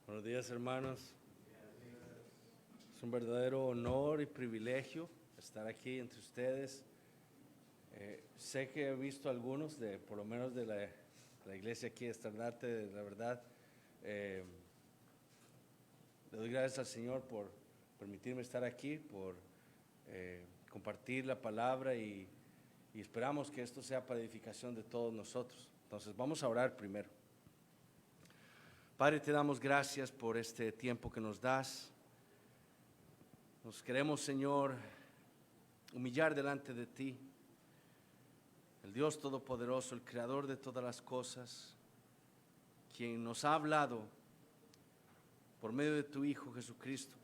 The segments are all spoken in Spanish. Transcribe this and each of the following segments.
Buenos días, hermanos. Es un verdadero honor y privilegio estar aquí entre ustedes. Sé que he visto algunos, por lo menos de la iglesia aquí de Estandarte, la verdad. Le doy gracias al Señor por permitirme estar aquí, por compartir la palabra y esperamos que esto sea para edificación de todos nosotros. Entonces vamos a orar primero. Padre, te damos gracias por este tiempo que nos das. Nos queremos, Señor, humillar delante de ti, el Dios Todopoderoso, el Creador de todas las cosas, quien nos ha hablado por medio de tu Hijo Jesucristo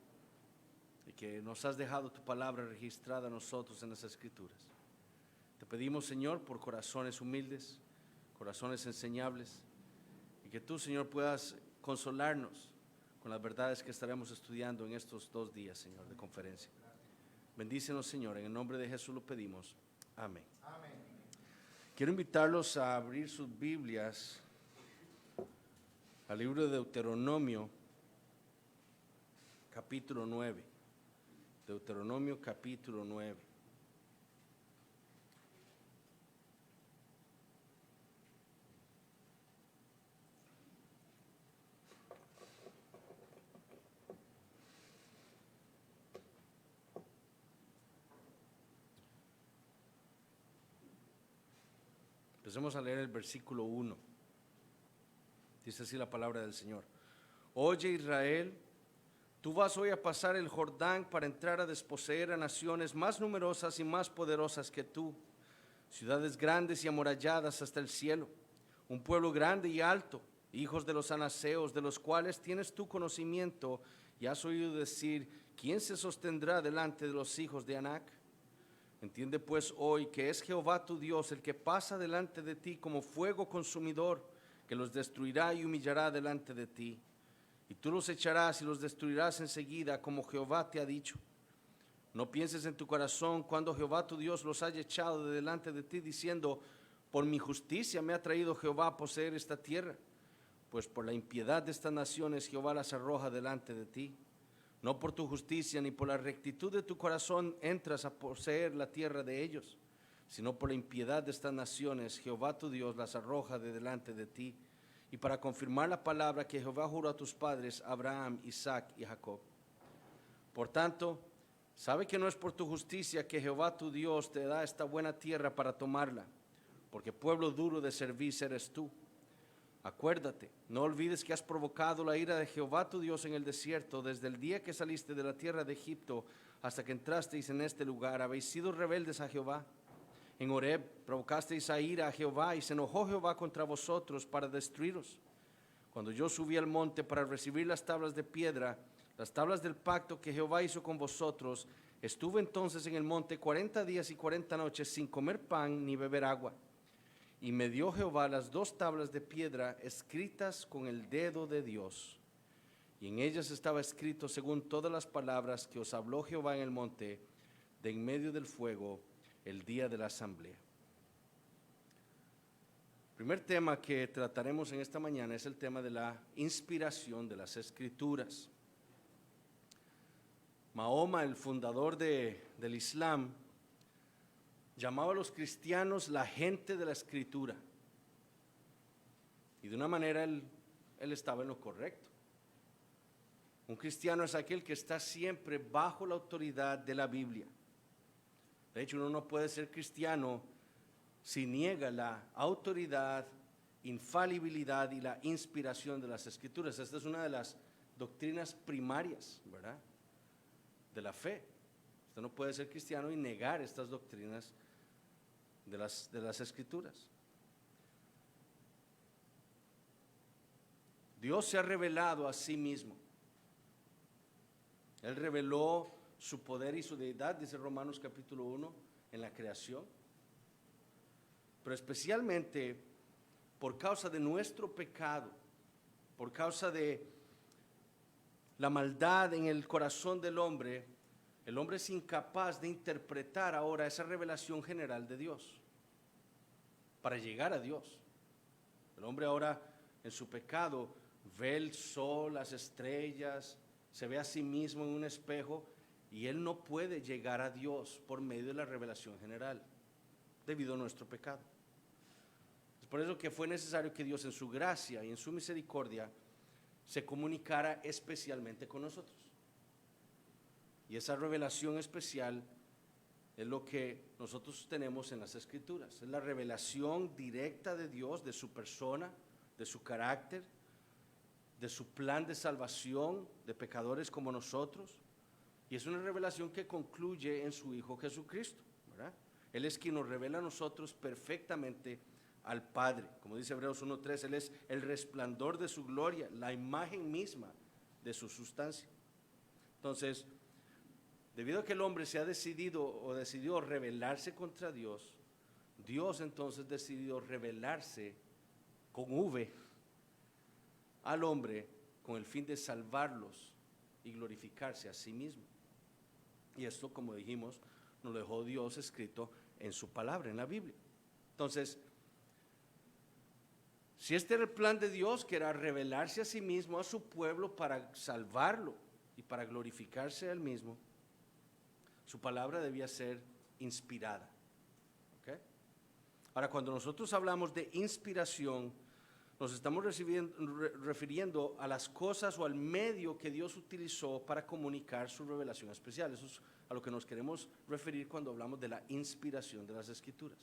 y que nos has dejado tu palabra registrada a nosotros en las Escrituras. Te pedimos, Señor, por corazones humildes, corazones enseñables, y que tú, Señor, puedas consolarnos con las verdades que estaremos estudiando en estos 2 días, Señor, de conferencia. Bendícenos, Señor, en el nombre de Jesús lo pedimos. Amén. Amén. Quiero invitarlos a abrir sus Biblias al libro de Deuteronomio, capítulo 9. Deuteronomio, capítulo 9. Empecemos a leer el versículo 1. Dice así la palabra del Señor. Oye, Israel, tú vas hoy a pasar el Jordán para entrar a desposeer a naciones más numerosas y más poderosas que tú, ciudades grandes y amuralladas hasta el cielo, un pueblo grande y alto, hijos de los anaseos, de los cuales tienes tu conocimiento, y has oído decir, ¿quién se sostendrá delante de los hijos de Anac? Entiende pues hoy que es Jehová tu Dios el que pasa delante de ti como fuego consumidor, que los destruirá y humillará delante de ti. Y tú los echarás y los destruirás enseguida, como Jehová te ha dicho. No pienses en tu corazón cuando Jehová tu Dios los haya echado de delante de ti, diciendo, por mi justicia me ha traído Jehová a poseer esta tierra. Pues por la impiedad de estas naciones Jehová las arroja delante de ti. No por tu justicia ni por la rectitud de tu corazón entras a poseer la tierra de ellos, sino por la impiedad de estas naciones Jehová tu Dios las arroja de delante de ti, y para confirmar la palabra que Jehová juró a tus padres, Abraham, Isaac y Jacob. Por tanto, sabe que no es por tu justicia que Jehová tu Dios te da esta buena tierra para tomarla, porque pueblo duro de servir eres tú. Acuérdate, no olvides que has provocado la ira de Jehová tu Dios en el desierto, desde el día que saliste de la tierra de Egipto hasta que entrasteis en este lugar. Habéis sido rebeldes a Jehová. En Horeb provocasteis a ira a Jehová, y se enojó Jehová contra vosotros para destruiros. Cuando yo subí al monte para recibir las tablas de piedra, las tablas del pacto que Jehová hizo con vosotros, estuve entonces en el monte 40 días y 40 noches sin comer pan ni beber agua. Y me dio Jehová las 2 tablas de piedra escritas con el dedo de Dios. Y en ellas estaba escrito según todas las palabras que os habló Jehová en el monte, de en medio del fuego, el día de la asamblea. El primer tema que trataremos en esta mañana es el tema de la inspiración de las Escrituras. Mahoma, el fundador del Islam, llamaba a los cristianos la gente de la Escritura. Y de una manera él estaba en lo correcto. Un cristiano es aquel que está siempre bajo la autoridad de la Biblia. De hecho, uno no puede ser cristiano si niega la autoridad, infalibilidad y la inspiración de las Escrituras. Esta es una de las doctrinas primarias, ¿verdad?, de la fe. Usted no puede ser cristiano y negar estas doctrinas de las Escrituras. Dios se ha revelado a sí mismo. Él reveló su poder y su deidad, dice Romanos capítulo 1, en la creación. Pero especialmente por causa de nuestro pecado, por causa de la maldad en el corazón del hombre, el hombre es incapaz de interpretar ahora esa revelación general de Dios para llegar a Dios. El hombre ahora en su pecado ve el sol, las estrellas, se ve a sí mismo en un espejo y él no puede llegar a Dios por medio de la revelación general, debido a nuestro pecado. Es por eso que fue necesario que Dios en su gracia y en su misericordia se comunicara especialmente con nosotros. Y esa revelación especial es lo que nosotros tenemos en las Escrituras. Es la revelación directa de Dios, de su persona, de su carácter, de su plan de salvación de pecadores como nosotros. Y es una revelación que concluye en su Hijo Jesucristo, ¿verdad? Él es quien nos revela a nosotros perfectamente al Padre. Como dice Hebreos 1:3, Él es el resplandor de su gloria, la imagen misma de su sustancia. Entonces, debido a que el hombre se ha decidió rebelarse contra Dios, Dios entonces decidió revelarse con V al hombre con el fin de salvarlos y glorificarse a sí mismo. Y esto, como dijimos, nos lo dejó Dios escrito en su palabra, en la Biblia. Entonces, si este era el plan de Dios, que era revelarse a sí mismo, a su pueblo, para salvarlo y para glorificarse a él mismo, su palabra debía ser inspirada. ¿Okay? Ahora, cuando nosotros hablamos de inspiración, nos estamos refiriendo a las cosas o al medio que Dios utilizó para comunicar su revelación especial. Eso es a lo que nos queremos referir cuando hablamos de la inspiración de las Escrituras.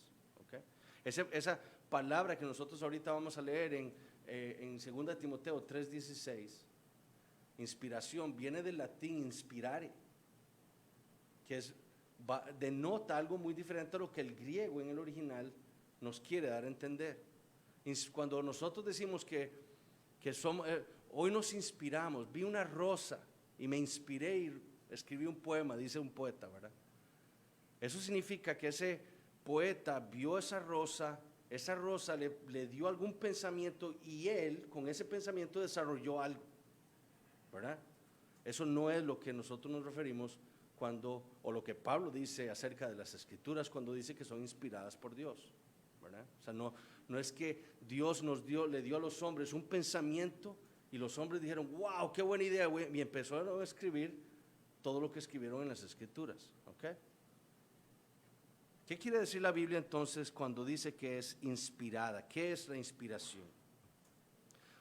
¿Okay? Esa palabra que nosotros ahorita vamos a leer en 2 Timoteo 3:16, inspiración, viene del latín inspirare, que denota algo muy diferente a lo que el griego en el original nos quiere dar a entender. Cuando nosotros decimos que somos, hoy nos inspiramos, vi una rosa y me inspiré y escribí un poema, dice un poeta, ¿verdad? Eso significa que ese poeta vio esa rosa le dio algún pensamiento y él con ese pensamiento desarrolló algo, ¿verdad? Eso no es lo que nosotros nos referimos o lo que Pablo dice acerca de las Escrituras cuando dice que son inspiradas por Dios, ¿verdad? O sea, no es que Dios le dio a los hombres un pensamiento y los hombres dijeron, wow, qué buena idea, güey, y empezaron a escribir todo lo que escribieron en las Escrituras. ¿Okay? ¿Qué quiere decir la Biblia entonces cuando dice que es inspirada? ¿Qué es la inspiración?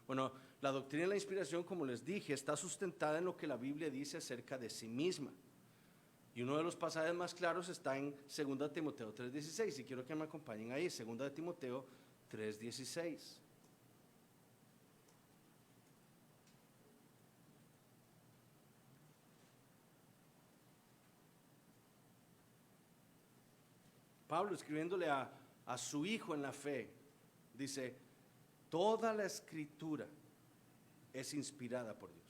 Bueno, la doctrina de la inspiración, como les dije, está sustentada en lo que la Biblia dice acerca de sí misma. Y uno de los pasajes más claros está en 2 Timoteo 3:16, y quiero que me acompañen ahí, 2 Timoteo 3:16. Pablo, escribiéndole a su hijo en la fe, dice, toda la Escritura es inspirada por Dios.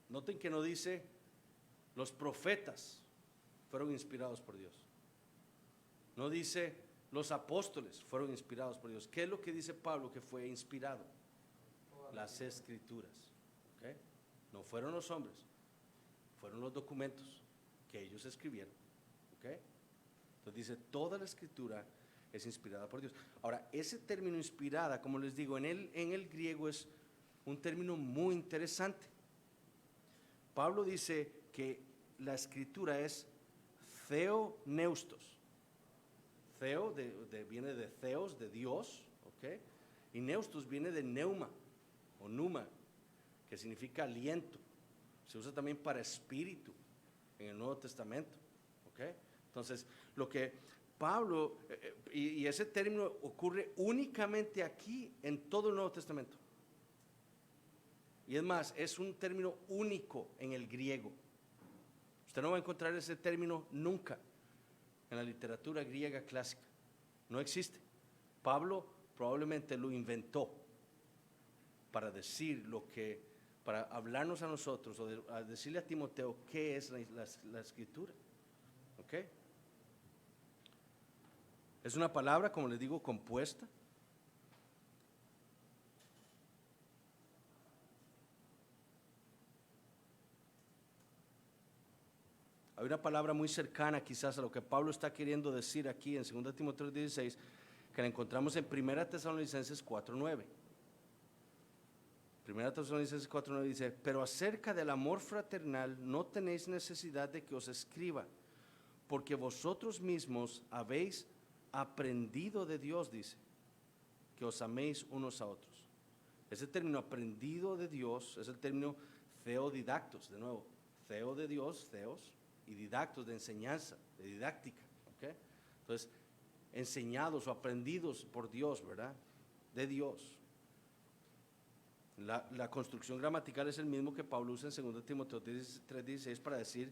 Noten que no dice, los profetas fueron inspirados por Dios. No dice, los apóstoles fueron inspirados por Dios. ¿Qué es lo que dice Pablo que fue inspirado? Las Escrituras. ¿Okay? No fueron los hombres, fueron los documentos que ellos escribieron. ¿Okay? Entonces dice, toda la Escritura es inspirada por Dios. Ahora, ese término inspirada, como les digo, en el griego es un término muy interesante. Pablo dice que la Escritura es theoneustos. Theo viene de theos, de Dios, ¿okay? Y neustos viene de neuma o numa, que significa aliento. Se usa también para espíritu en el Nuevo Testamento, ¿okay? Entonces, lo que Pablo, y ese término ocurre únicamente aquí en todo el Nuevo Testamento. Y es más, es un término único en el griego. Usted no va a encontrar ese término nunca en la literatura griega clásica. No existe. Pablo probablemente lo inventó para para hablarnos a nosotros, o a decirle a Timoteo qué es la Escritura. ¿Ok? Es una palabra, como les digo, compuesta. Hay una palabra muy cercana quizás a lo que Pablo está queriendo decir aquí en 2 Timoteo 16, que la encontramos en 1 Tesalonicenses 4:9. Primera Tesalonicenses 4:9 dice, pero acerca del amor fraternal no tenéis necesidad de que os escriba, porque vosotros mismos habéis aprendido de Dios, dice, que os améis unos a otros. Ese término aprendido de Dios es el término theodidactos, de nuevo, theo de Dios, theos, y didactos de enseñanza, de didáctica, ¿ok? Entonces, enseñados o aprendidos por Dios, ¿verdad? De Dios. La construcción gramatical es el mismo que Pablo usa en 2 Timoteo 3:16 para decir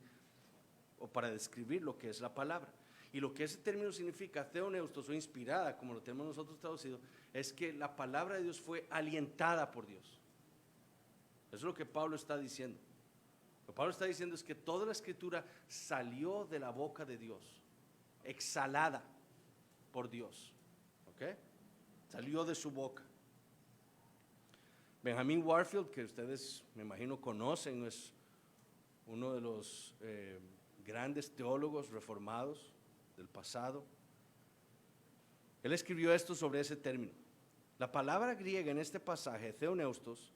o para describir lo que es la palabra. Y lo que ese término significa, theoneustos o inspirada, como lo tenemos nosotros traducido, es que la palabra de Dios fue alientada por Dios. Eso es lo que Pablo está diciendo. Lo que Pablo está diciendo es que toda la escritura salió de la boca de Dios, exhalada por Dios, ¿ok? Salió de su boca. Benjamin Warfield, que ustedes me imagino conocen, es uno de los grandes teólogos reformados del pasado. Él escribió esto sobre ese término. La palabra griega en este pasaje, theoneustos,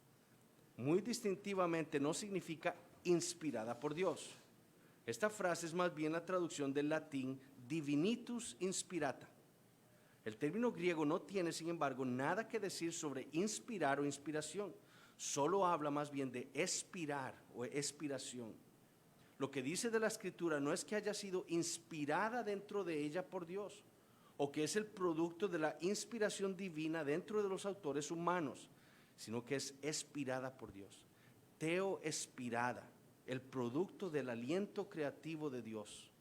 muy distintivamente no significa inspirada por Dios. Esta frase es más bien la traducción del latín divinitus inspirata. El término griego no tiene, sin embargo, nada que decir sobre inspirar o inspiración. Solo habla más bien de expirar o expiración. Lo que dice de la escritura no es que haya sido inspirada dentro de ella por Dios, o que es el producto de la inspiración divina dentro de los autores humanos, sino que es expirada por Dios. Teoespirada, el producto del aliento creativo de Dios.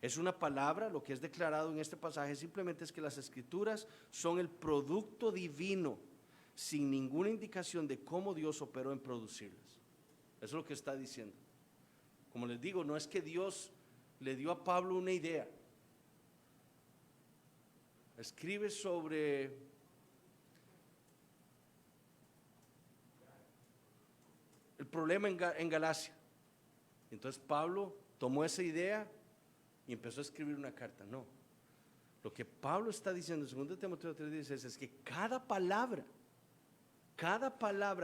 Es una palabra, lo que es declarado en este pasaje simplemente es que las escrituras son el producto divino, sin ninguna indicación de cómo Dios operó en producirlas. Eso es lo que está diciendo. Como les digo, no es que Dios le dio a Pablo una idea. Escribe sobre el problema en Galacia. Entonces Pablo tomó esa idea y empezó a escribir una carta. No. Lo que Pablo está diciendo en 2 Timoteo 3:16 es que cada palabra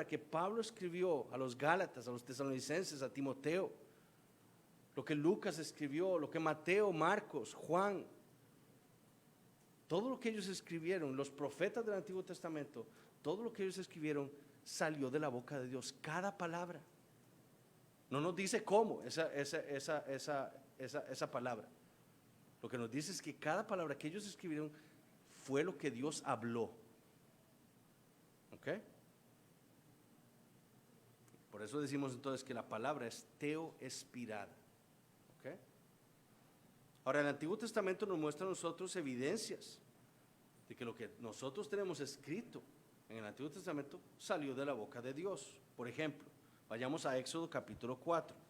que Pablo escribió a los Gálatas, a los tesalonicenses, a Timoteo, lo que Lucas escribió, lo que Mateo, Marcos, Juan, todo lo que ellos escribieron, los profetas del Antiguo Testamento, todo lo que ellos escribieron salió de la boca de Dios, cada palabra. No nos dice cómo esa palabra. Lo que nos dice es que cada palabra que ellos escribieron fue lo que Dios habló. ¿Ok? Por eso decimos entonces que la palabra es teoespirada. ¿Ok? Ahora, el Antiguo Testamento nos muestra a nosotros evidencias de que lo que nosotros tenemos escrito en el Antiguo Testamento salió de la boca de Dios. Por ejemplo, vayamos a Éxodo capítulo 4.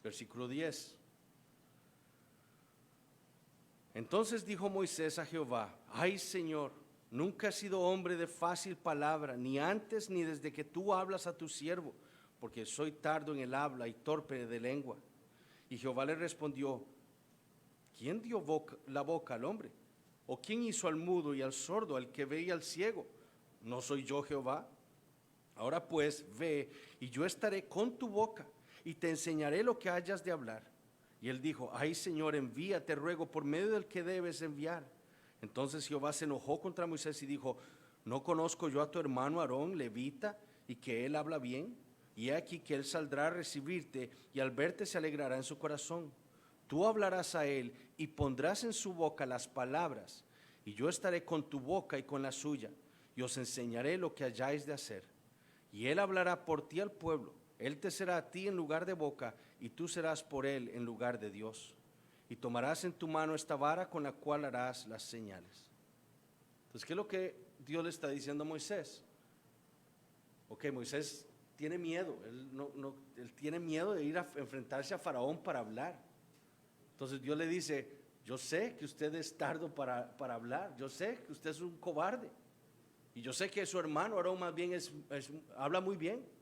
Versículo 10. Entonces dijo Moisés a Jehová: ay, Señor, nunca he sido hombre de fácil palabra, ni antes ni desde que tú hablas a tu siervo, porque soy tardo en el habla y torpe de lengua. Y Jehová le respondió: ¿quién dio la boca al hombre? ¿O quién hizo al mudo y al sordo, al que ve y al ciego? ¿No soy yo Jehová? Ahora pues, ve, y yo estaré con tu boca, y te enseñaré lo que hayas de hablar. Y él dijo: ay, Señor, envíate, ruego, por medio del que debes enviar. Entonces Jehová se enojó contra Moisés y dijo: ¿no conozco yo a tu hermano Aarón, levita, y que él habla bien? Y he aquí que él saldrá a recibirte, y al verte se alegrará en su corazón. Tú hablarás a él, y pondrás en su boca las palabras, y yo estaré con tu boca y con la suya, y os enseñaré lo que hayáis de hacer. Y él hablará por ti al pueblo. Él te será a ti en lugar de boca, y tú serás por él en lugar de Dios. Y tomarás en tu mano esta vara con la cual harás las señales. Entonces, ¿qué es lo que Dios le está diciendo a Moisés? Ok, Moisés tiene miedo. Él tiene miedo de ir a enfrentarse a Faraón para hablar. Entonces Dios le dice: yo sé que usted es tardo para hablar. Yo sé que usted es un cobarde. Y yo sé que su hermano Aarón más bien habla muy bien.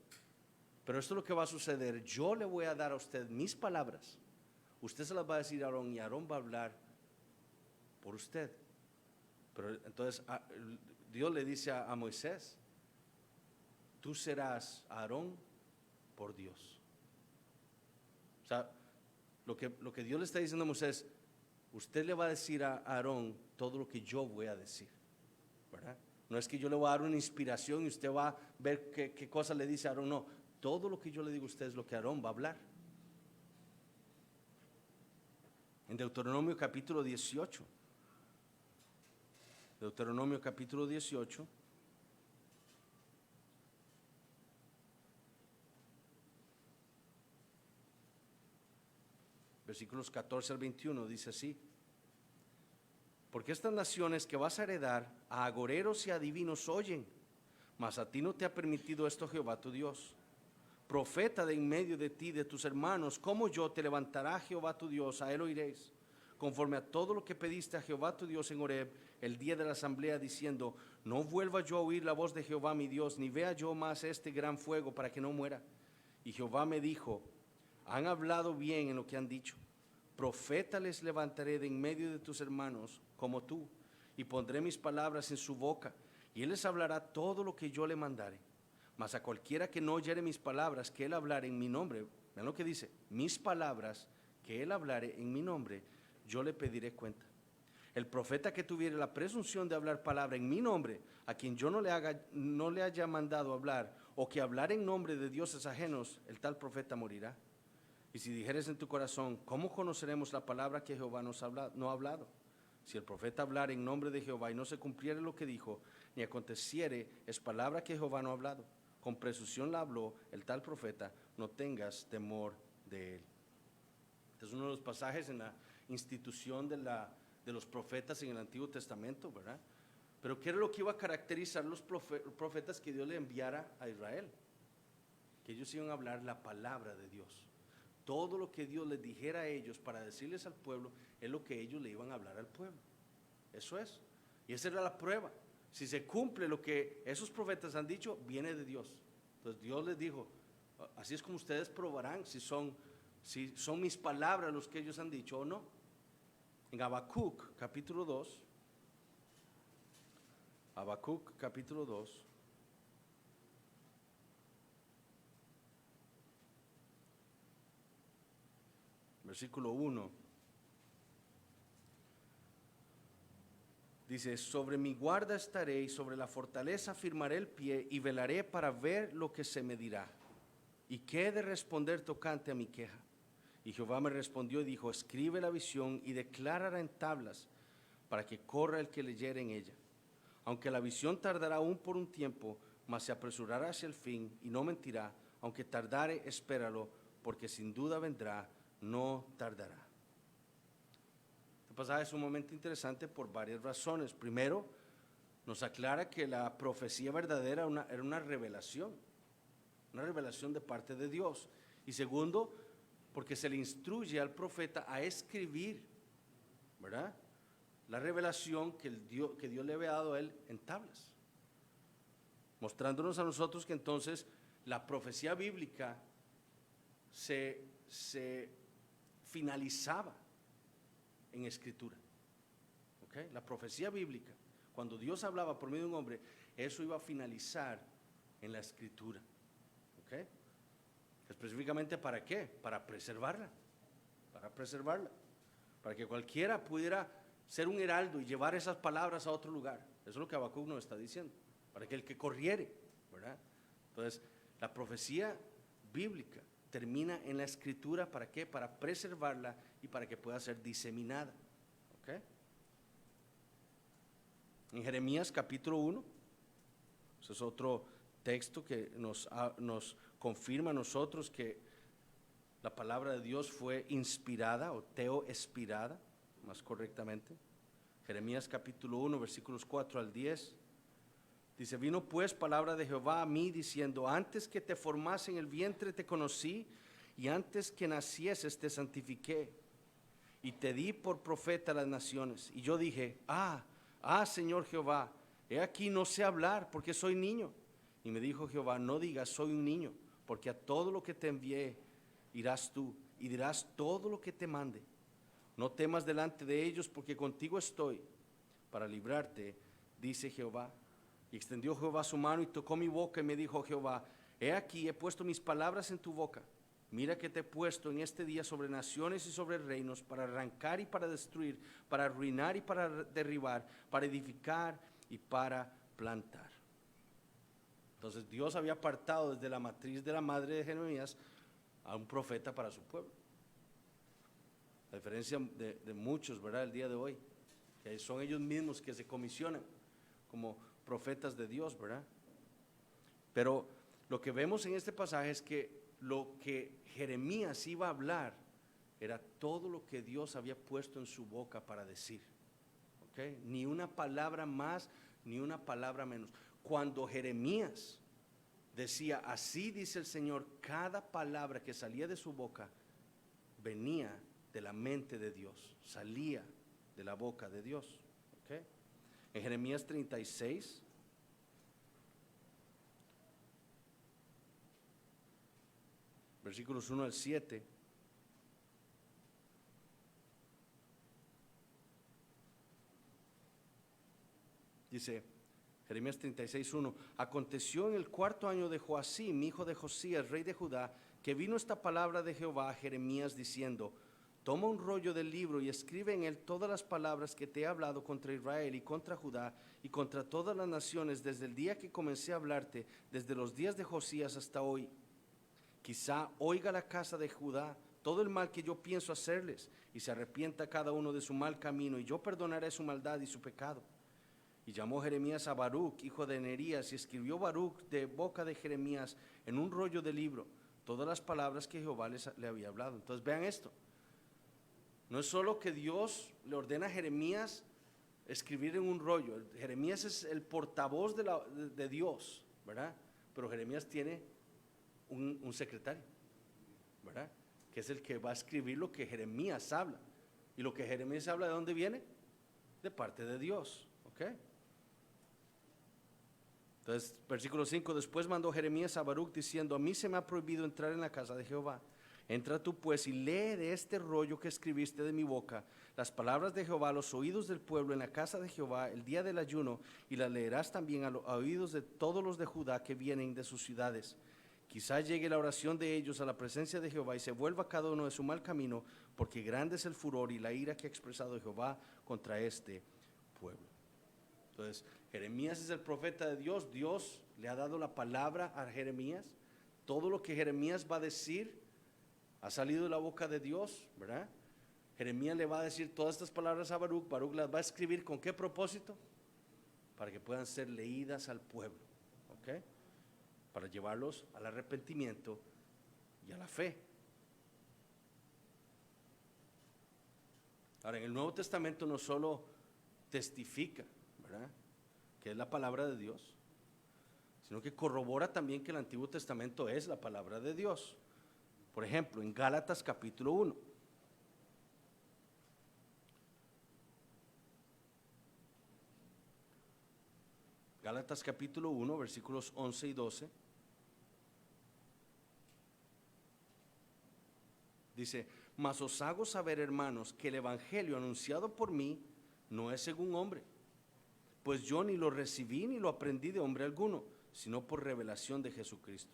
Pero esto es lo que va a suceder. Yo le voy a dar a usted mis palabras. Usted se las va a decir a Aarón y Aarón va a hablar por usted. Pero entonces Dios le dice a Moisés, tú serás Aarón por Dios. O sea, lo que Dios le está diciendo a Moisés, usted le va a decir a Aarón todo lo que yo voy a decir, ¿verdad? No es que yo le voy a dar una inspiración y usted va a ver qué cosa le dice a Aarón, no. Todo lo que yo le digo a usted es lo que Aarón va a hablar. En Deuteronomio capítulo 18. Deuteronomio capítulo 18. Versículos 14 al 21 dice así: porque estas naciones que vas a heredar a agoreros y adivinos oyen, mas a ti no te ha permitido esto Jehová tu Dios. Profeta de en medio de ti, de tus hermanos, como yo, te levantará Jehová tu Dios, a él oiréis, conforme a todo lo que pediste a Jehová tu Dios en Horeb, el día de la asamblea, diciendo, no vuelva yo a oír la voz de Jehová mi Dios, ni vea yo más este gran fuego para que no muera. Y Jehová me dijo, han hablado bien en lo que han dicho. Profeta les levantaré de en medio de tus hermanos, como tú, y pondré mis palabras en su boca, y él les hablará todo lo que yo le mandare. Mas a cualquiera que no oyere mis palabras, que él hablare en mi nombre, vean lo que dice, mis palabras, que él hablare en mi nombre, yo le pediré cuenta. El profeta que tuviere la presunción de hablar palabra en mi nombre, a quien yo no le haya mandado hablar, o que hablare en nombre de dioses ajenos, el tal profeta morirá. Y si dijeres en tu corazón, ¿cómo conoceremos la palabra que Jehová no ha hablado? Si el profeta hablare en nombre de Jehová y no se cumpliere lo que dijo, ni aconteciere, es palabra que Jehová no ha hablado. Con presunción la habló el tal profeta, no tengas temor de él. Este es uno de los pasajes en la institución de los profetas en el Antiguo Testamento, ¿verdad? Pero ¿qué era lo que iba a caracterizar los profetas que Dios le enviara a Israel? Que ellos iban a hablar la palabra de Dios. Todo lo que Dios les dijera a ellos para decirles al pueblo, es lo que ellos le iban a hablar al pueblo. Eso es. Y esa era la prueba. Si se cumple lo que esos profetas han dicho, viene de Dios. Entonces Dios les dijo, así es como ustedes probarán si son mis palabras los que ellos han dicho o no. En Habacuc capítulo 2, Habacuc capítulo 2, versículo 1, dice, sobre mi guarda estaré y sobre la fortaleza firmaré el pie y velaré para ver lo que se me dirá. ¿Y qué he de responder tocante a mi queja? Y Jehová me respondió y dijo, escribe la visión y declárala en tablas para que corra el que leyere en ella. Aunque la visión tardará aún por un tiempo, mas se apresurará hacia el fin y no mentirá. Aunque tardare, espéralo, porque sin duda vendrá, no tardará. Este pasaje es sumamente interesante por varias razones. Primero, nos aclara que la profecía verdadera era una revelación de parte de Dios. Y segundo, porque se le instruye al profeta a escribir, ¿verdad?, la revelación que Dios le había dado a él en tablas, mostrándonos a nosotros que entonces la profecía bíblica se finalizaba en escritura. ¿Okay? La profecía bíblica, cuando Dios hablaba por medio de un hombre, eso iba a finalizar en la escritura. ¿Okay? Específicamente, ¿para qué? Para preservarla, para que cualquiera pudiera ser un heraldo y llevar esas palabras a otro lugar. Eso es lo que Habacuc nos está diciendo, para que el que corriere, ¿verdad? Entonces, la profecía bíblica termina en la escritura, ¿para qué? Para preservarla y para que pueda ser diseminada. ¿Okay? En Jeremías capítulo 1, ese es otro texto que nos confirma a nosotros que la palabra de Dios fue inspirada o teoespirada, más correctamente. Jeremías capítulo 1, versículos 4 al 10. Dice, vino pues palabra de Jehová a mí diciendo, antes que te formase en el vientre te conocí, y antes que nacieses te santifiqué, y te di por profeta a las naciones. Y yo dije, Señor Jehová, he aquí no sé hablar, porque soy niño. Y me dijo Jehová, no digas soy un niño, porque a todo lo que te envié irás tú y dirás todo lo que te mande. No temas delante de ellos, porque contigo estoy para librarte, dice Jehová. Y extendió Jehová su mano y tocó mi boca y me dijo Jehová: he aquí, he puesto mis palabras en tu boca. Mira que te he puesto en este día sobre naciones y sobre reinos, para arrancar y para destruir, para arruinar y para derribar, para edificar y para plantar. Entonces Dios había apartado desde la matriz de la madre de Jeremías a un profeta para su pueblo. A diferencia de muchos, ¿verdad? El día de hoy, que son ellos mismos que se comisionan como profetas de Dios, ¿verdad? Pero lo que vemos en este pasaje es que lo que Jeremías iba a hablar era todo lo que Dios había puesto en su boca para decir. ¿Okay? Ni una palabra más, ni una palabra menos. Cuando Jeremías decía, así dice el Señor, cada palabra que salía de su boca venía de la mente de Dios, salía de la boca de Dios. ¿Okay? En Jeremías 36, versículos 1 al 7, dice Jeremías 36:1: aconteció en el cuarto año de Joacim, hijo de Josías, rey de Judá, que vino esta palabra de Jehová a Jeremías diciendo: toma un rollo del libro y escribe en él todas las palabras que te he hablado contra Israel y contra Judá y contra todas las naciones desde el día que comencé a hablarte, desde los días de Josías hasta hoy. Quizá oiga la casa de Judá todo el mal que yo pienso hacerles, y se arrepienta cada uno de su mal camino, y yo perdonaré su maldad y su pecado. Y llamó Jeremías a Baruc, hijo de Nerías, y escribió Baruc de boca de Jeremías en un rollo de libro todas las palabras que Jehová le había hablado. Entonces vean esto, no es solo que Dios le ordena a Jeremías escribir en un rollo. Jeremías es el portavoz de Dios, ¿verdad? Pero Jeremías tiene un secretario, ¿verdad? Que es el que va a escribir lo que Jeremías habla. Y lo que Jeremías habla, ¿de dónde viene? De parte de Dios, ¿ok? Entonces, versículo 5: después mandó Jeremías a Baruc diciendo: a mí se me ha prohibido entrar en la casa de Jehová. Entra tú pues y lee de este rollo que escribiste de mi boca las palabras de Jehová a los oídos del pueblo en la casa de Jehová el día del ayuno, y las leerás también a los oídos de todos los de Judá que vienen de sus ciudades. Quizá llegue la oración de ellos a la presencia de Jehová y se vuelva cada uno de su mal camino, porque grande es el furor y la ira que ha expresado Jehová contra este pueblo. Entonces, Jeremías es el profeta de Dios. Dios le ha dado la palabra a Jeremías. Todo lo que Jeremías va a decir ha salido de la boca de Dios, ¿verdad? Jeremías le va a decir todas estas palabras a Baruc. Baruc las va a escribir, ¿con qué propósito? Para que puedan ser leídas al pueblo, ¿ok? Para llevarlos al arrepentimiento y a la fe. Ahora, en el Nuevo Testamento no solo testifica, ¿verdad?, que es la palabra de Dios, sino que corrobora también que el Antiguo Testamento es la palabra de Dios. Por ejemplo, en Gálatas capítulo 1. Gálatas capítulo 1, versículos 11 y 12. Dice: mas os hago saber, hermanos, que el evangelio anunciado por mí no es según hombre, pues yo ni lo recibí ni lo aprendí de hombre alguno, sino por revelación de Jesucristo.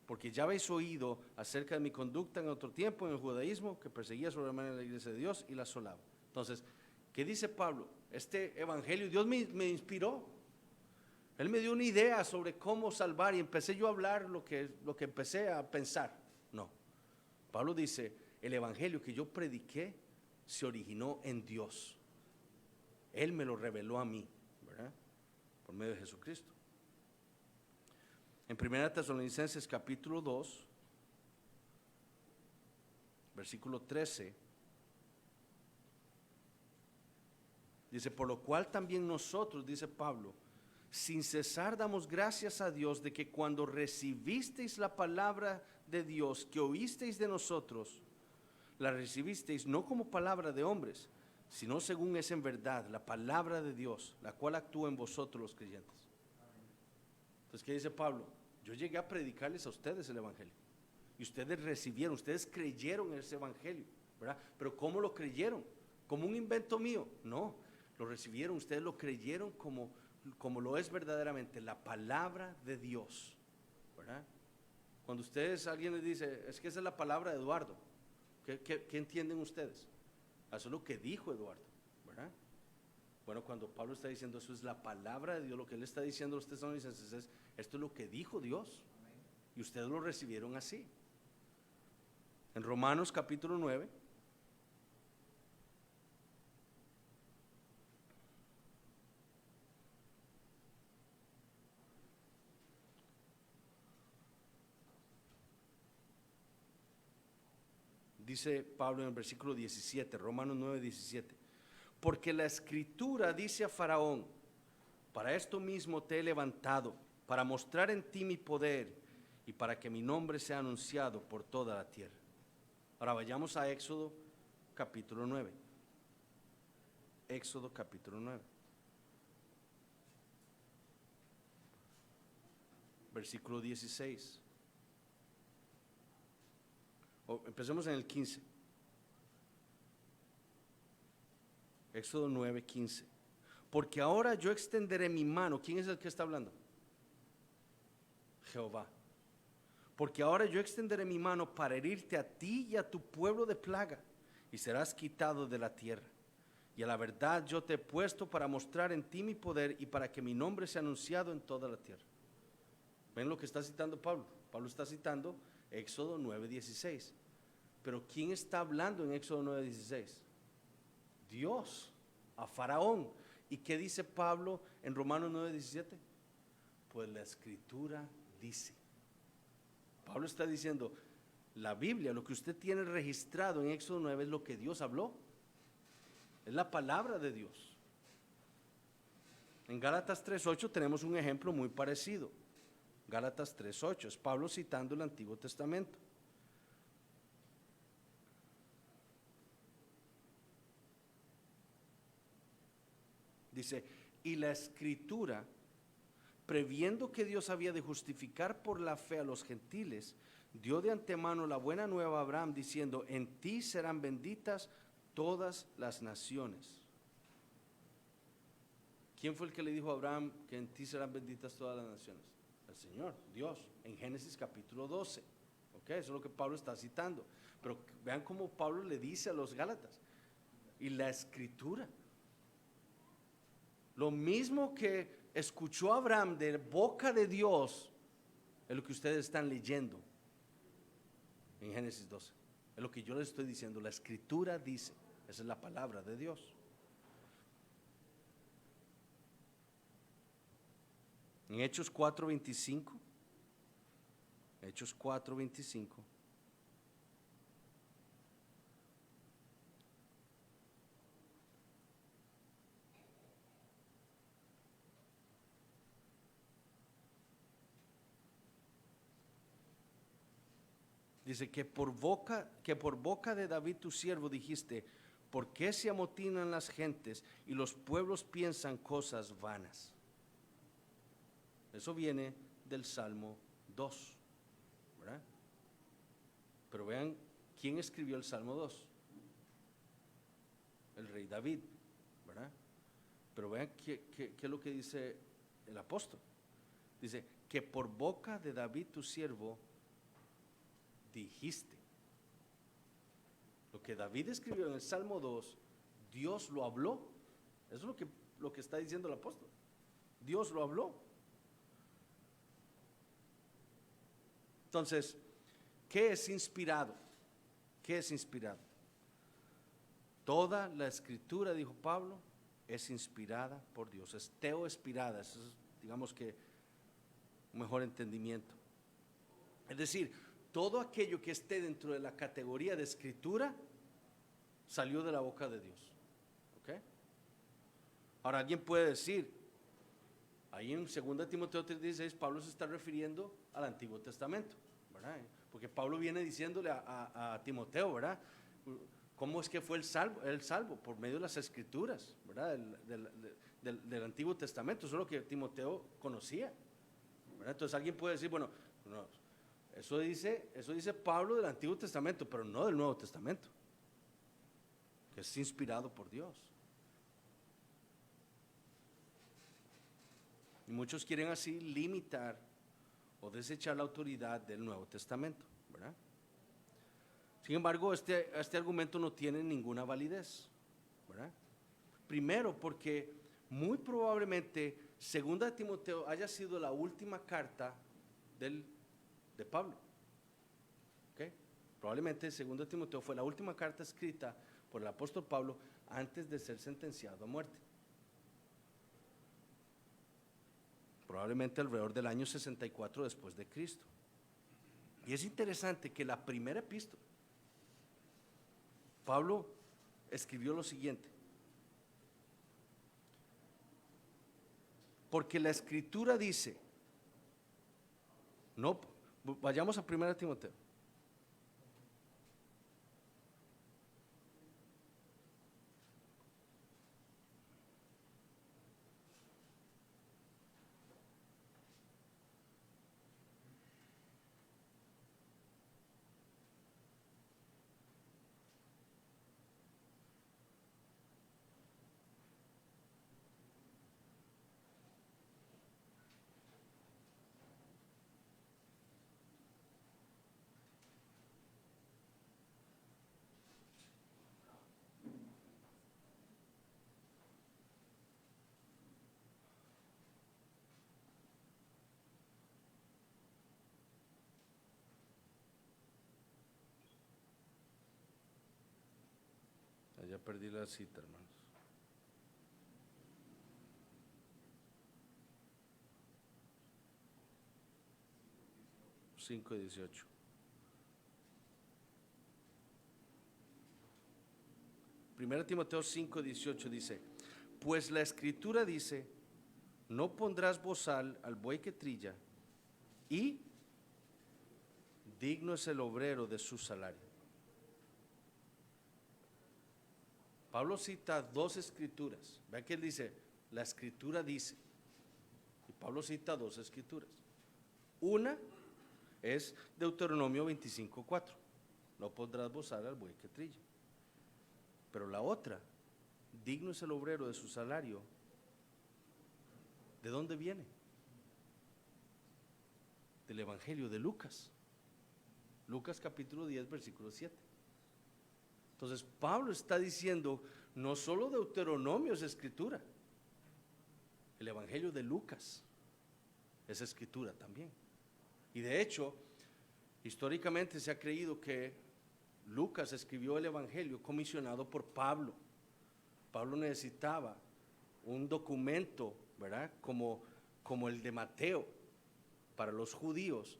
Porque ya habéis oído acerca de mi conducta en otro tiempo en el judaísmo, que perseguía sobremanera la iglesia de Dios y la asolaba. Entonces, ¿qué dice Pablo? Este evangelio, Dios me inspiró. Él me dio una idea sobre cómo salvar y empecé yo a hablar lo que empecé a pensar. No, Pablo dice: el evangelio que yo prediqué se originó en Dios. Él me lo reveló a mí, ¿verdad? Por medio de Jesucristo. En 1 Tesalonicenses capítulo 2, versículo 13, dice: por lo cual también nosotros, dice Pablo, sin cesar damos gracias a Dios de que cuando recibisteis la palabra de Dios que oísteis de nosotros, la recibisteis no como palabra de hombres, sino según es en verdad la palabra de Dios, la cual actúa en vosotros los creyentes. Entonces, ¿qué dice Pablo? Yo llegué a predicarles a ustedes el evangelio. Y ustedes recibieron, ustedes creyeron en ese evangelio, ¿verdad? Pero ¿cómo lo creyeron? ¿Como un invento mío? No, lo recibieron, ustedes lo creyeron como lo es verdaderamente, la palabra de Dios, ¿verdad? Cuando alguien les dice, es que esa es la palabra de Eduardo, ¿qué entienden ustedes? Eso es lo que dijo Eduardo, ¿verdad? Bueno, cuando Pablo está diciendo eso es la palabra de Dios, lo que él está diciendo a los tesalonicenses es, esto es lo que dijo Dios, y ustedes lo recibieron así. En Romanos capítulo 9, dice Pablo en el versículo 17, Romanos 9, 17, porque la escritura dice a Faraón, para esto mismo te he levantado, para mostrar en ti mi poder y para que mi nombre sea anunciado por toda la tierra. Ahora vayamos a Éxodo capítulo 9. Éxodo capítulo 9. Versículo 16. Empecemos en el 15. Éxodo 9, 15. Porque ahora yo extenderé mi mano. ¿Quién es el que está hablando? Jehová. Porque ahora yo extenderé mi mano para herirte a ti y a tu pueblo de plaga, y serás quitado de la tierra. Y a la verdad yo te he puesto para mostrar en ti mi poder y para que mi nombre sea anunciado en toda la tierra. ¿Ven lo que está citando Pablo? Pablo está citando Éxodo 9:16. Pero ¿quién está hablando en Éxodo 9:16? Dios, a Faraón. ¿Y qué dice Pablo en Romanos 9:17? Pues la escritura dice. Pablo está diciendo, la Biblia, lo que usted tiene registrado en Éxodo 9 es lo que Dios habló. Es la palabra de Dios. En Gálatas 3:8 tenemos un ejemplo muy parecido. Gálatas 3:8, es Pablo citando el Antiguo Testamento. Dice, y la escritura, previendo que Dios había de justificar por la fe a los gentiles, dio de antemano la buena nueva a Abraham, diciendo, en ti serán benditas todas las naciones. ¿Quién fue el que le dijo a Abraham que en ti serán benditas todas las naciones? El Señor, Dios, en Génesis capítulo 12. Eso es lo que Pablo está citando. Pero vean cómo Pablo le dice a los Gálatas, y la escritura. Lo mismo que escuchó Abraham de boca de Dios, es lo que ustedes están leyendo en Génesis 12. Es lo que yo les estoy diciendo, la escritura dice, esa es la palabra de Dios. En Hechos 4:25, Hechos 4:25, dice que por boca de David tu siervo dijiste, ¿por qué se amotinan las gentes y los pueblos piensan cosas vanas? Eso viene del Salmo 2, ¿verdad? Pero vean, ¿quién escribió el Salmo 2? El rey David, ¿verdad? Pero vean qué es lo que dice el apóstol. Dice, que por boca de David tu siervo dijiste. Lo que David escribió en el Salmo 2, Dios lo habló. Eso es lo que está diciendo el apóstol. Dios lo habló. Entonces, ¿qué es inspirado? ¿Qué es inspirado? Toda la escritura, dijo Pablo, es inspirada por Dios. Es teoinspirada, eso es, digamos que, un mejor entendimiento. Es decir, todo aquello que esté dentro de la categoría de escritura salió de la boca de Dios. ¿Ok? Ahora alguien puede decir, ahí en 2 Timoteo 3:16 Pablo se está refiriendo al Antiguo Testamento, ¿verdad? Porque Pablo viene diciéndole a Timoteo, ¿verdad? ¿Cómo es que fue el salvo? Por medio de las escrituras, ¿verdad? Del Antiguo Testamento. Eso es lo que Timoteo conocía, ¿verdad? Entonces alguien puede decir, bueno, no, eso dice Pablo del Antiguo Testamento, pero no del Nuevo Testamento, que es inspirado por Dios. Y muchos quieren así limitar o desechar la autoridad del Nuevo Testamento, ¿verdad? Sin embargo, este argumento no tiene ninguna validez, ¿verdad? Primero, porque muy probablemente Segunda de Timoteo haya sido la última carta de Pablo. ¿Okay? Probablemente Segunda de Timoteo fue la última carta escrita por el apóstol Pablo antes de ser sentenciado a muerte. Probablemente alrededor del año 64 después de Cristo. Y es interesante que la primera epístola, Pablo escribió lo siguiente: porque la Escritura dice, no, vayamos a 1 Timoteo. Ya perdí la cita, hermanos. Cinco y 18. Primera Timoteo 5:18 dice, pues la Escritura dice, no pondrás bozal al buey que trilla, y digno es el obrero de su salario. Pablo cita dos escrituras. Vean que él dice, la Escritura dice, y Pablo cita dos escrituras. Una es Deuteronomio 25:4, no pondrás bozal al buey que trilla. Pero la otra, digno es el obrero de su salario, ¿de dónde viene? Del Evangelio de Lucas. Lucas capítulo 10, versículo 7. Entonces Pablo está diciendo, no solo Deuteronomio es escritura, el Evangelio de Lucas es escritura también. Y de hecho, históricamente se ha creído que Lucas escribió el Evangelio comisionado por Pablo. Pablo necesitaba un documento, ¿verdad? Como el de Mateo para los judíos,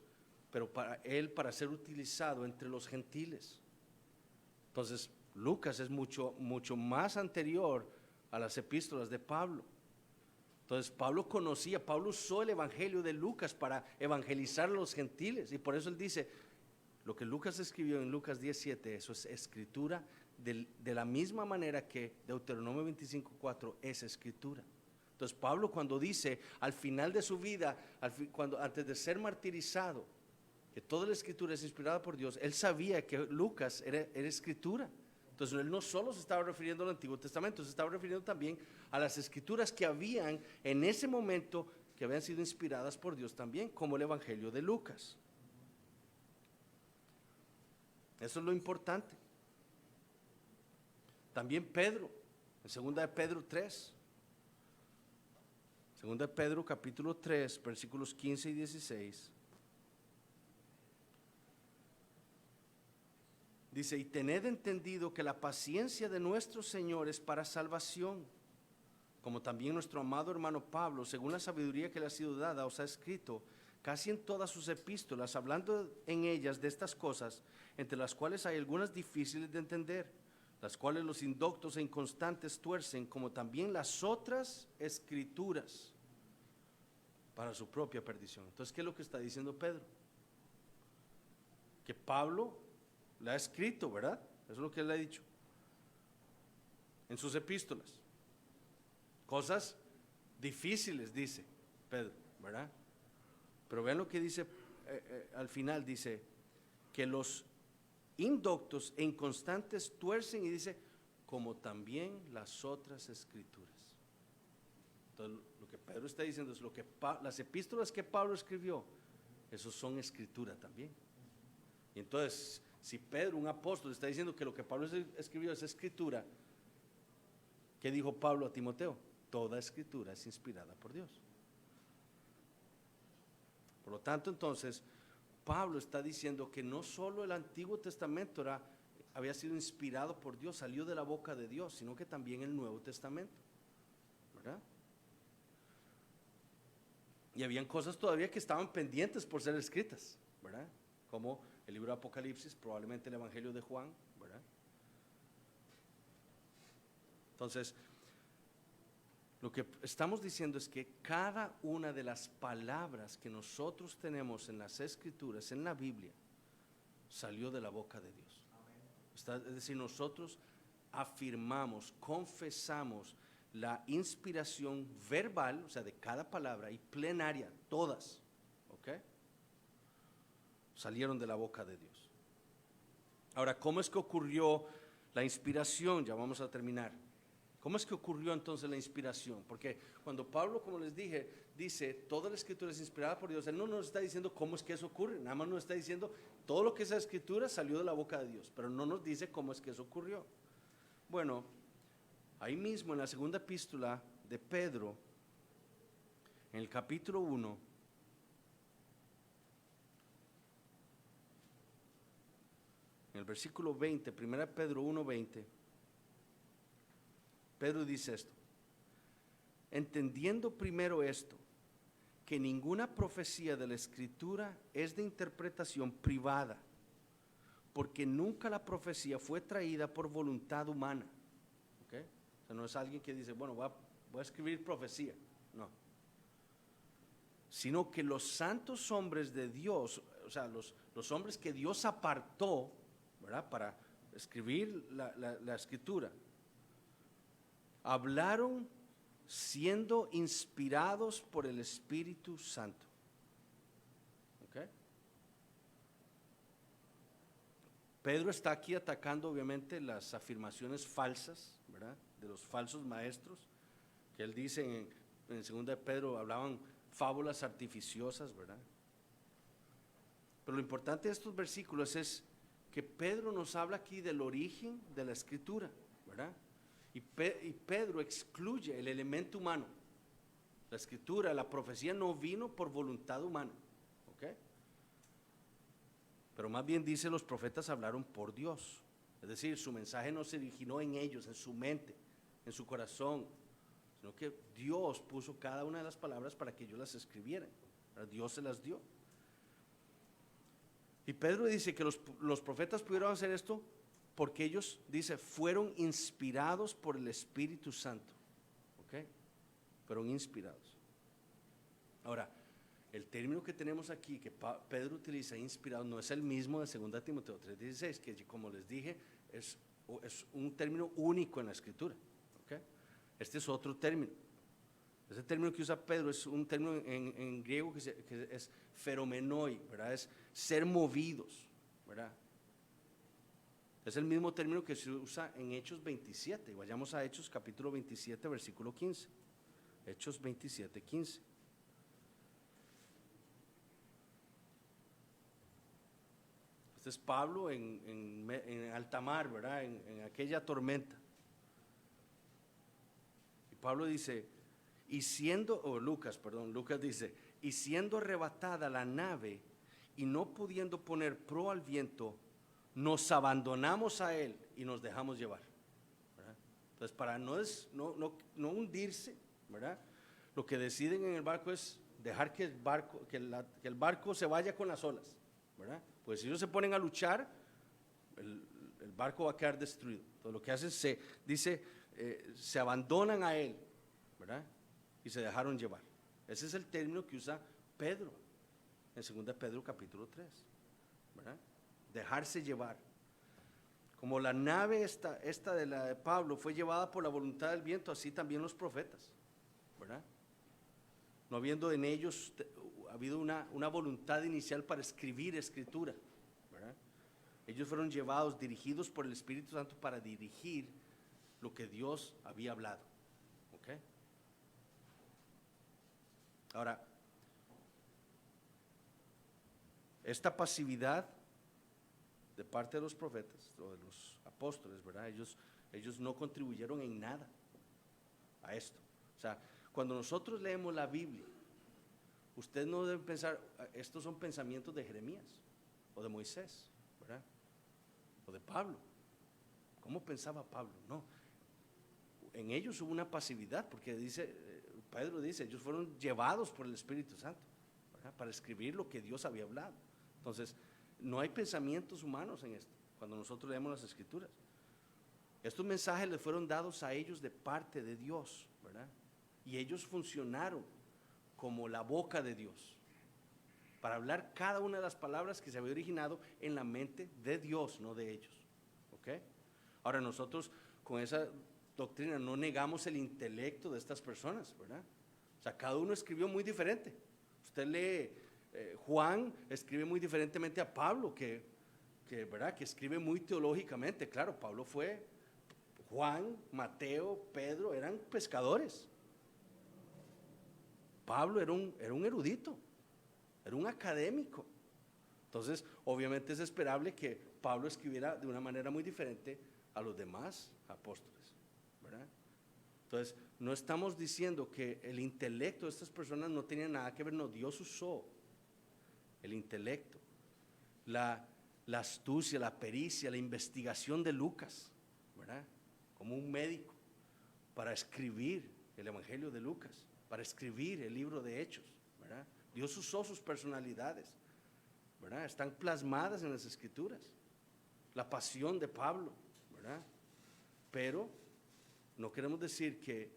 pero para ser utilizado entre los gentiles. Entonces, Lucas es mucho más anterior a las epístolas de Pablo. Entonces, Pablo usó el Evangelio de Lucas para evangelizar a los gentiles, y por eso él dice, lo que Lucas escribió en Lucas 17, eso es escritura, de la misma manera que Deuteronomio 25:4 es escritura. Entonces Pablo, cuando dice al final de su vida, antes de ser martirizado, que toda la escritura es inspirada por Dios, él sabía que Lucas era escritura. Entonces él no solo se estaba refiriendo al Antiguo Testamento, se estaba refiriendo también a las escrituras que habían en ese momento, que habían sido inspiradas por Dios también, como el Evangelio de Lucas. Eso es lo importante. También Pedro, en 2 de Pedro 3, 2 de Pedro capítulo 3, versículos 15 y 16, dice, y tened entendido que la paciencia de nuestro Señor es para salvación, como también nuestro amado hermano Pablo, según la sabiduría que le ha sido dada, os ha escrito casi en todas sus epístolas, hablando en ellas de estas cosas, entre las cuales hay algunas difíciles de entender, las cuales los indoctos e inconstantes tuercen, como también las otras escrituras, para su propia perdición. Entonces, ¿qué es lo que está diciendo Pedro? Que Pablo le ha escrito, ¿verdad? Eso es lo que él le ha dicho en sus epístolas. Cosas difíciles, dice Pedro, ¿verdad? Pero vean lo que dice al final, dice que los indoctos e inconstantes tuercen y dice, como también las otras escrituras. Entonces, lo que Pedro está diciendo es lo que las epístolas que Pablo escribió, esos son escritura también. Y entonces, si Pedro, un apóstol, está diciendo que lo que Pablo escribió es escritura, ¿qué dijo Pablo a Timoteo? Toda escritura es inspirada por Dios. Por lo tanto, entonces, Pablo está diciendo que no solo el Antiguo Testamento había sido inspirado por Dios, salió de la boca de Dios, sino que también el Nuevo Testamento, ¿verdad? Y habían cosas todavía que estaban pendientes por ser escritas, ¿verdad? Como el libro de Apocalipsis, probablemente el Evangelio de Juan, ¿verdad? Entonces, lo que estamos diciendo es que cada una de las palabras que nosotros tenemos en las Escrituras, en la Biblia, salió de la boca de Dios. Es decir, nosotros afirmamos, confesamos la inspiración verbal, o sea, de cada palabra, y plenaria, todas, ¿ok? Salieron de la boca de Dios. Ahora, ¿cómo es que ocurrió la inspiración? Ya vamos a terminar. ¿Cómo es que ocurrió entonces la inspiración? Porque cuando Pablo, como les dije, dice, toda la escritura es inspirada por Dios, él no nos está diciendo cómo es que eso ocurre, nada más nos está diciendo, todo lo que es la escritura salió de la boca de Dios, pero no nos dice cómo es que eso ocurrió. Bueno, ahí mismo en la segunda epístola de Pedro, en el capítulo 1, en el versículo 20, 1 Pedro 1:20, Pedro dice esto: entendiendo primero esto, que ninguna profecía de la Escritura es de interpretación privada, porque nunca la profecía fue traída por voluntad humana. ¿Okay? O sea, no es alguien que dice, bueno, voy a escribir profecía, no. Sino que los santos hombres de Dios, o sea, los hombres que Dios apartó, ¿verdad?, para escribir la Escritura, hablaron siendo inspirados por el Espíritu Santo. ¿Okay? Pedro está aquí atacando obviamente las afirmaciones falsas, ¿verdad?, de los falsos maestros, que él dice en 2 de Pedro, hablaban fábulas artificiosas, ¿verdad? Pero lo importante de estos versículos es que Pedro nos habla aquí del origen de la Escritura, ¿verdad? Y Pedro excluye el elemento humano. La Escritura, la profecía no vino por voluntad humana, ¿ok? Pero más bien dice, los profetas hablaron por Dios. Es decir, su mensaje no se originó en ellos, en su mente, en su corazón, sino que Dios puso cada una de las palabras para que ellos las escribieran. Dios se las dio. Y Pedro dice que los profetas pudieron hacer esto porque ellos, dice, fueron inspirados por el Espíritu Santo. ¿Ok? Fueron inspirados. Ahora, el término que tenemos aquí, que Pedro utiliza, inspirado, no es el mismo de 2 Timoteo 3:16, que como les dije, es un término único en la Escritura. ¿Ok? Este es otro término. Ese término que usa Pedro es un término en griego que es feromenoi, ¿verdad? Es ser movidos, ¿verdad? Es el mismo término que se usa en Hechos 27. Vayamos a Hechos capítulo 27, versículo 15. Hechos 27, 15. Este es Pablo en alta mar, ¿verdad? En aquella tormenta. Y Pablo dice, Lucas dice, y siendo arrebatada la nave y no pudiendo poner pro al viento, nos abandonamos a él y nos dejamos llevar, ¿verdad? Entonces, para no hundirse, ¿verdad?, lo que deciden en el barco es dejar que el barco se vaya con las olas, ¿verdad? Pues si ellos se ponen a luchar, el barco va a quedar destruido. Entonces, lo que hacen se abandonan a él, ¿verdad?, y se dejaron llevar. Ese es el término que usa Pedro en 2 Pedro capítulo 3, ¿verdad? Dejarse llevar. Como la nave esta de la de Pablo fue llevada por la voluntad del viento, así también los profetas, ¿verdad? No habiendo en ellos habido una voluntad inicial para escribir escritura, ¿verdad? Ellos fueron llevados, dirigidos por el Espíritu Santo para dirigir lo que Dios había hablado. ¿Ok? Ahora, esta pasividad de parte de los profetas o de los apóstoles, ¿verdad? Ellos no contribuyeron en nada a esto. O sea, cuando nosotros leemos la Biblia, usted no debe pensar, estos son pensamientos de Jeremías o de Moisés, ¿verdad? O de Pablo. ¿Cómo pensaba Pablo? No. En ellos hubo una pasividad, porque Pedro dice, ellos fueron llevados por el Espíritu Santo, ¿verdad? Para escribir lo que Dios había hablado. Entonces, no hay pensamientos humanos en esto, cuando nosotros leemos las Escrituras. Estos mensajes les fueron dados a ellos de parte de Dios, ¿verdad? Y ellos funcionaron como la boca de Dios, para hablar cada una de las palabras que se había originado en la mente de Dios, no de ellos. ¿Ok? Ahora nosotros con esa doctrina no negamos el intelecto de estas personas, ¿verdad? O sea, cada uno escribió muy diferente. Usted lee, Juan escribe muy diferentemente a Pablo, ¿verdad? Que escribe muy teológicamente. Claro, Juan, Mateo, Pedro eran pescadores. Pablo era un erudito, era un académico. Entonces, obviamente es esperable que Pablo escribiera de una manera muy diferente a los demás apóstoles, ¿verdad? Entonces, no estamos diciendo que el intelecto de estas personas no tenía nada que ver, no, Dios usó el intelecto, la astucia, la pericia, la investigación de Lucas, ¿verdad? Como un médico, para escribir el Evangelio de Lucas, para escribir el libro de Hechos, ¿verdad? Dios usó sus personalidades, ¿verdad? Están plasmadas en las Escrituras. La pasión de Pablo, ¿verdad? Pero no queremos decir que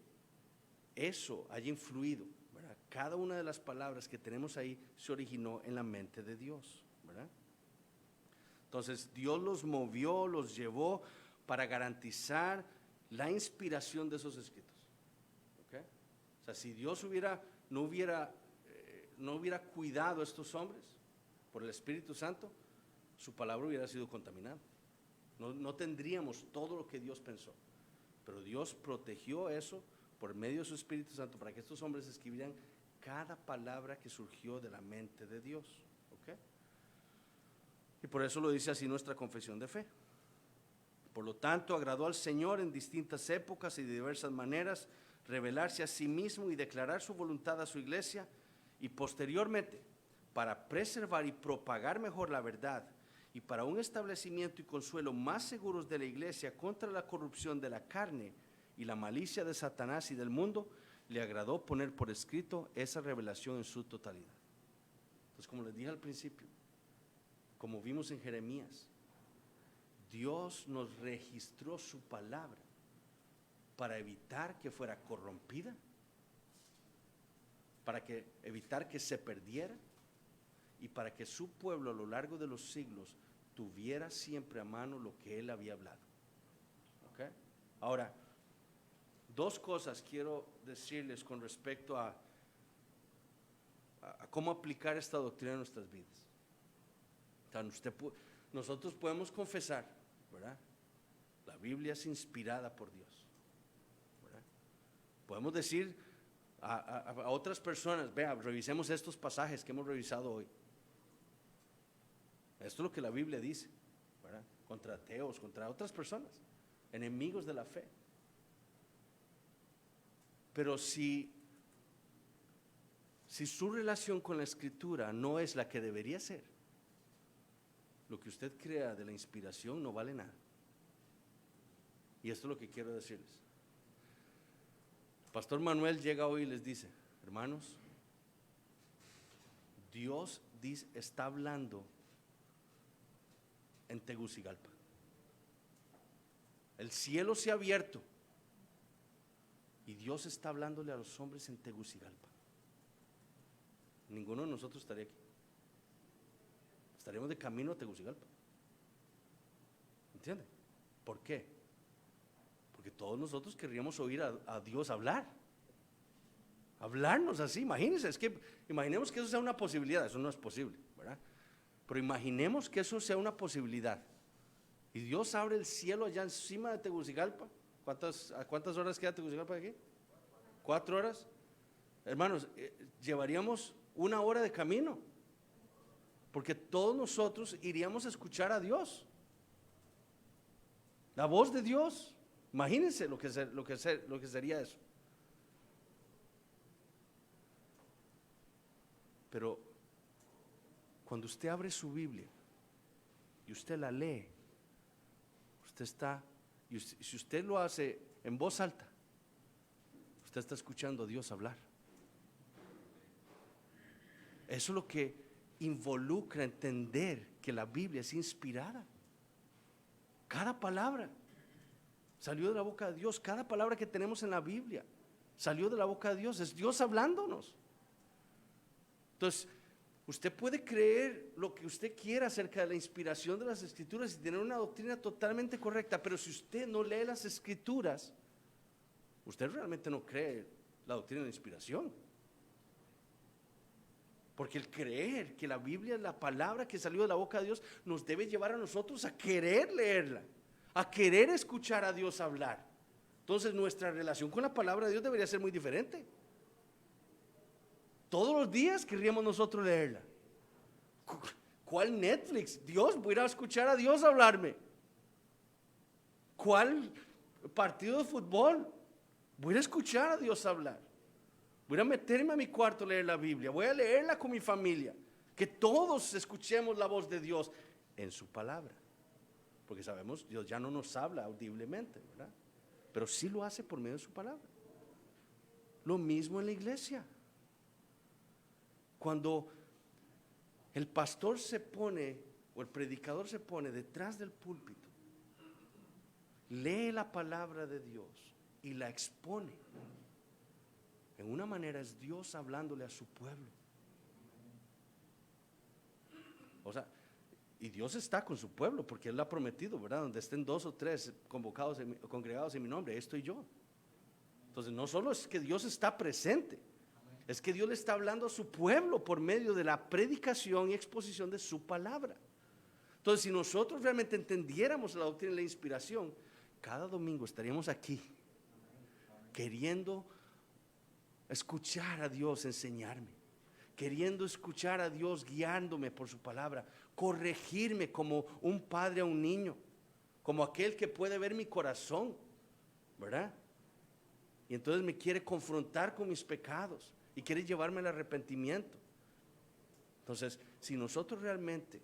eso haya influido, ¿verdad? Cada una de las palabras que tenemos ahí se originó en la mente de Dios, ¿verdad? Entonces Dios los movió, los llevó para garantizar la inspiración de esos escritos. ¿Okay? O sea, si Dios no hubiera cuidado a estos hombres por el Espíritu Santo, su palabra hubiera sido contaminada. No tendríamos todo lo que Dios pensó. Pero Dios protegió eso por medio de su Espíritu Santo para que estos hombres escribieran cada palabra que surgió de la mente de Dios. ¿Okay? Y por eso lo dice así nuestra confesión de fe. Por lo tanto, agradó al Señor en distintas épocas y de diversas maneras revelarse a sí mismo y declarar su voluntad a su iglesia, y posteriormente, para preservar y propagar mejor la verdad y para un establecimiento y consuelo más seguros de la iglesia contra la corrupción de la carne y la malicia de Satanás y del mundo, le agradó poner por escrito esa revelación en su totalidad. Entonces, como les dije al principio, como vimos en Jeremías, Dios nos registró su palabra para evitar que fuera corrompida, para evitar que se perdiera y para que su pueblo a lo largo de los siglos tuviera siempre a mano lo que él había hablado. ¿Okay? Ahora, dos cosas quiero decirles con respecto a cómo aplicar esta doctrina en nuestras vidas. O sea, nosotros podemos confesar, ¿verdad? La Biblia es inspirada por Dios, ¿verdad? Podemos decir a otras personas, vea, revisemos estos pasajes que hemos revisado hoy. Esto es lo que la Biblia dice, ¿verdad? Contra ateos, contra otras personas, enemigos de la fe. Pero si su relación con la Escritura no es la que debería ser, lo que usted crea de la inspiración no vale nada. Y esto es lo que quiero decirles. El pastor Manuel llega hoy y les dice, hermanos, Dios está hablando en Tegucigalpa. El cielo se ha abierto y Dios está hablándole a los hombres en Tegucigalpa. Ninguno de nosotros estaría aquí. Estaríamos de camino a Tegucigalpa. ¿Entiende? ¿Por qué? Porque todos nosotros querríamos oír a Dios hablar. Hablarnos así, imagínense, imaginemos que eso sea una posibilidad, eso no es posible, ¿verdad? Pero imaginemos que eso sea una posibilidad. Y Dios abre el cielo allá encima de Tegucigalpa. ¿A cuántas horas queda Tegucigalpa de aquí? 4 horas. Hermanos, llevaríamos 1 hora de camino, porque todos nosotros iríamos a escuchar a Dios, la voz de Dios. Imagínense lo que sería eso. Pero cuando usted abre su Biblia y usted la lee, si usted lo hace en voz alta, usted está escuchando a Dios hablar. Eso es lo que involucra entender que la Biblia es inspirada. Cada palabra salió de la boca de Dios. Cada palabra que tenemos en la Biblia salió de la boca de Dios. Es Dios hablándonos. Entonces, usted puede creer lo que usted quiera acerca de la inspiración de las Escrituras y tener una doctrina totalmente correcta, pero si usted no lee las Escrituras, usted realmente no cree la doctrina de la inspiración. Porque el creer que la Biblia es la palabra que salió de la boca de Dios nos debe llevar a nosotros a querer leerla, a querer escuchar a Dios hablar. Entonces nuestra relación con la palabra de Dios debería ser muy diferente. Todos los días querríamos nosotros leerla. ¿Cuál Netflix? Dios, voy a ir a escuchar a Dios hablarme. ¿Cuál partido de fútbol? Voy a ir a escuchar a Dios hablar. Voy a meterme a mi cuarto a leer la Biblia. Voy a leerla con mi familia. Que todos escuchemos la voz de Dios en su palabra. Porque sabemos, Dios ya no nos habla audiblemente, ¿verdad? Pero sí lo hace por medio de su palabra. Lo mismo en la iglesia. Cuando el pastor se pone, o el predicador se pone detrás del púlpito, lee la palabra de Dios y la expone. En una manera es Dios hablándole a su pueblo. O sea, y Dios está con su pueblo porque Él lo ha prometido, ¿verdad? Donde estén 2 o 3 congregados en mi nombre, ahí estoy yo. Entonces no solo es que Dios está presente, es que Dios le está hablando a su pueblo por medio de la predicación y exposición de su palabra. Entonces, si nosotros realmente entendiéramos la doctrina de la inspiración, cada domingo estaríamos aquí queriendo escuchar a Dios enseñarme, queriendo escuchar a Dios guiándome por su palabra, corregirme como un padre a un niño, como aquel que puede ver mi corazón, ¿verdad? Y entonces me quiere confrontar con mis pecados y quiere llevarme al arrepentimiento. Entonces, si nosotros realmente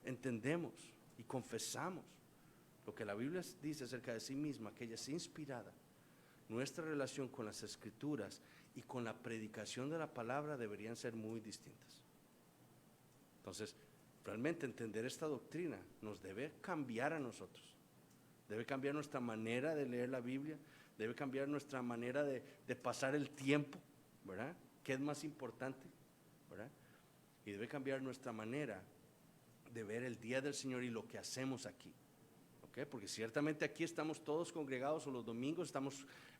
entendemos y confesamos lo que la Biblia dice acerca de sí misma, que ella es inspirada, nuestra relación con las Escrituras y con la predicación de la palabra deberían ser muy distintas. Entonces, realmente entender esta doctrina nos debe cambiar a nosotros. Debe cambiar nuestra manera de leer la Biblia, debe cambiar nuestra manera de pasar el tiempo, ¿verdad? ¿Qué es más importante? ¿Verdad? Y debe cambiar nuestra manera de ver el día del Señor y lo que hacemos aquí. ¿Okay? Porque ciertamente aquí estamos todos congregados, o los domingos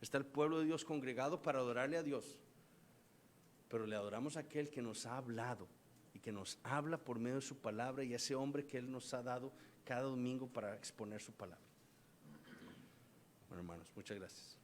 está el pueblo de Dios congregado para adorarle a Dios. Pero le adoramos a aquel que nos ha hablado y que nos habla por medio de su palabra, y a ese hombre que Él nos ha dado cada domingo para exponer su palabra. Bueno, hermanos, muchas gracias.